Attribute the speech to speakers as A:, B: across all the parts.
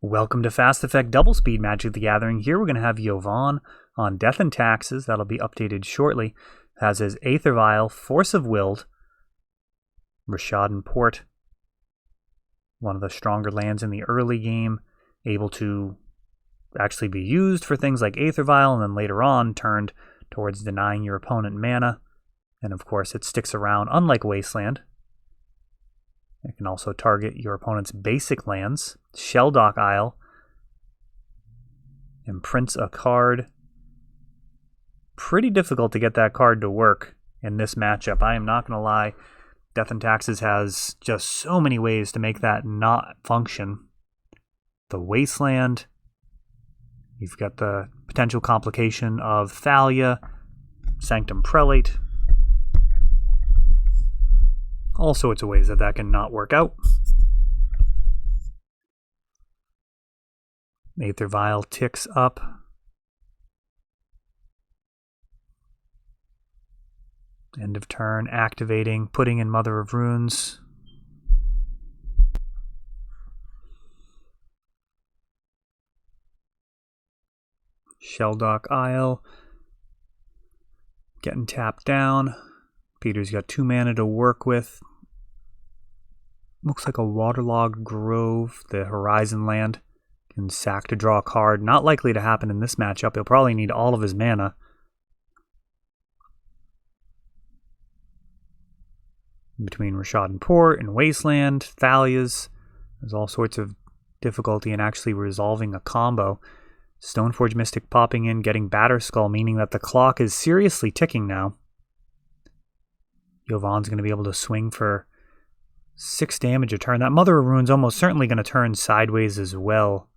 A: Welcome to Fast Effect Double Speed Magic the Gathering. Here we're going to have Jovan on Death and Taxes. That'll be updated shortly. Has his Aether Vial, Force of Willed, Rishadan Port, one of the stronger lands in the early game, able to actually be used for things like Aether Vial, and then later on turned towards denying your opponent mana. And of course it sticks around, unlike Wasteland. It can also target your opponent's basic lands. Shelldock Isle imprints a card. Pretty difficult to get that card to work in this matchup. I am not going to lie. Death and Taxes has just so many ways to make that not function. The Wasteland. You've got the potential complication of Thalia, Sanctum Prelate. All sorts of ways that can not work out. Aether Vial ticks up. End of turn, activating, putting in Mother of Runes. Shelldock Isle. Getting tapped down. Peter's got 2 mana to work with. Looks like a Waterlogged Grove, the Horizon land. Can sack to draw a card. Not likely to happen in this matchup. He'll probably need all of his mana. Between Rishadan Port and Wasteland, Thalia's, there's all sorts of difficulty in actually resolving a combo. Stoneforge Mystic popping in, getting Batterskull, meaning that the clock is seriously ticking now. Jovan's going to be able to swing for 6 damage a turn. That Mother of Rune's almost certainly going to turn sideways as well.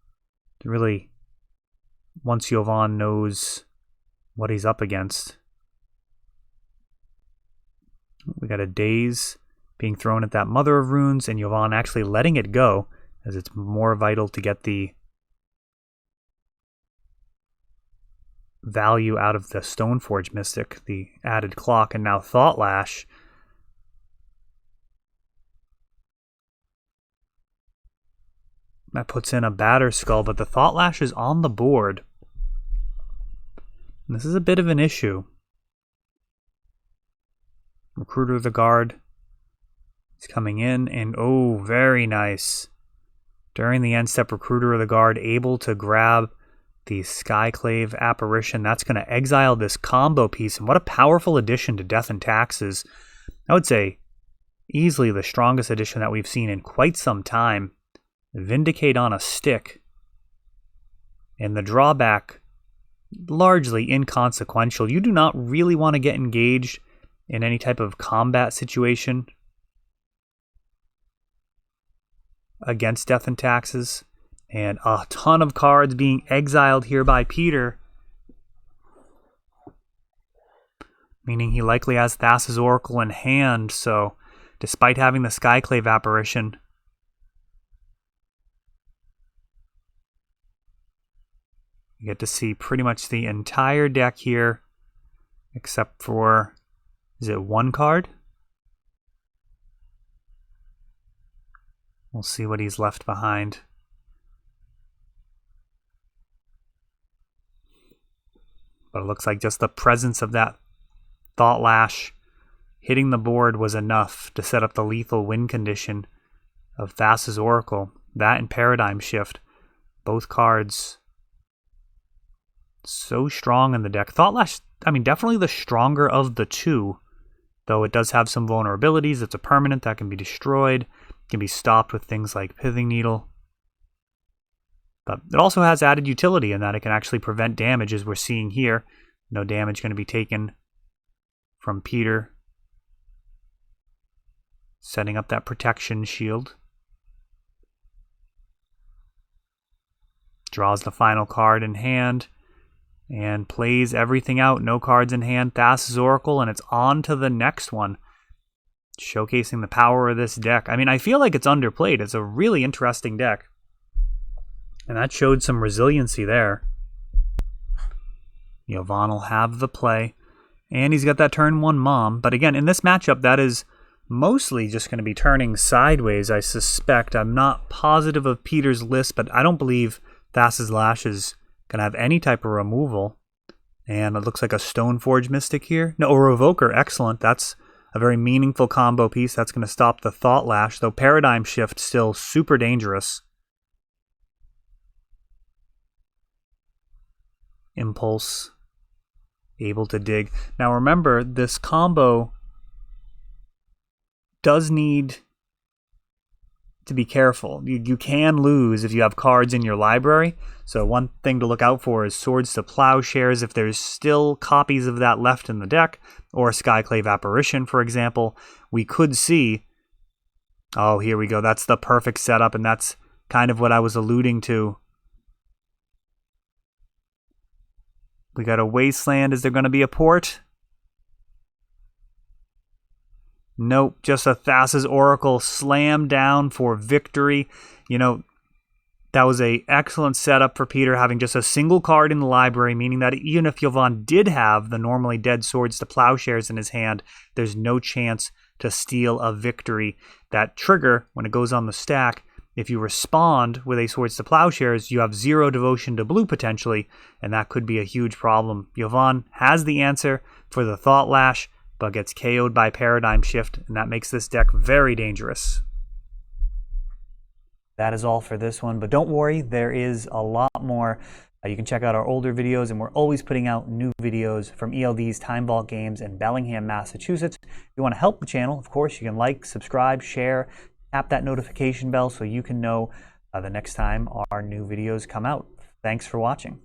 A: Really, once Jovan knows what he's up against. We got a Daze being thrown at that Mother of Runes, and Jovan actually letting it go, as it's more vital to get the value out of the Stoneforge Mystic, the added clock, and now Thought Lash. That puts in a Batterskull, but the Thought Lash is on the board. And this is a bit of an issue. Recruiter of the Guard is coming in, and oh, very nice. During the end step, Recruiter of the Guard able to grab the Skyclave Apparition. That's going to exile this combo piece, and what a powerful addition to Death and Taxes. I would say easily the strongest addition that we've seen in quite some time. Vindicate on a stick. And the drawback, largely inconsequential. You do not really want to get engaged in any type of combat situation against Death and Taxes. And a ton of cards being exiled here by Peter. Meaning he likely has Thassa's Oracle in hand, so despite having the Skyclave Apparition, you get to see pretty much the entire deck here, except for, is it 1 card? We'll see what he's left behind. But it looks like just the presence of that Thought Lash hitting the board was enough to set up the lethal win condition of Thassa's Oracle. That and Paradigm Shift. Both cards so strong in the deck. Thought Lash, definitely the stronger of the two, though it does have some vulnerabilities. It's a permanent that can be destroyed, can be stopped with things like Pithing Needle. But it also has added utility in that it can actually prevent damage, as we're seeing here. No damage going to be taken from Peter. Setting up that protection shield. Draws the final card in hand. And plays everything out. No cards in hand. Thassa's Oracle, and it's on to the next one. Showcasing the power of this deck. I feel like it's underplayed. It's a really interesting deck. And that showed some resiliency there. Jovan will have the play. And he's got that turn 1 Mom. But again, in this matchup, that is mostly just going to be turning sideways, I suspect. I'm not positive of Peter's list, but I don't believe Thassa's Lash is going to have any type of removal. And it looks like a Stoneforge Mystic here. No, a Revoker. Excellent. That's a very meaningful combo piece. That's going to stop the Thought Lash, though Paradigm Shift still super dangerous. Impulse. Able to dig. Now remember, this combo does need to be careful. You can lose if you have cards in your library. So one thing to look out for is Swords to Plowshares if there's still copies of that left in the deck, or Skyclave Apparition, for example. We could see, oh, here we go. That's the perfect setup, and that's kind of what I was alluding to. We got a Wasteland. Is there going to be a port? Nope, just a Thassa's Oracle slam down for victory. You know, that was an excellent setup for Peter, having just a single card in the library, meaning that even if Jovan did have the normally dead Swords to Plowshares in his hand, there's no chance to steal a victory. That trigger, when it goes on the stack, if you respond with a Swords to Plowshares, you have 0 devotion to blue potentially, and that could be a huge problem. Jovan has the answer for the Thought Lash, but gets KO'd by Paradigm Shift, and that makes this deck very dangerous. That is all for this one, but don't worry, there is a lot more. You can check out our older videos, and we're always putting out new videos from ELD's Time Vault Games in Bellingham, Massachusetts. If you want to help the channel, of course, you can like, subscribe, share, tap that notification bell so you can know the next time our new videos come out. Thanks for watching.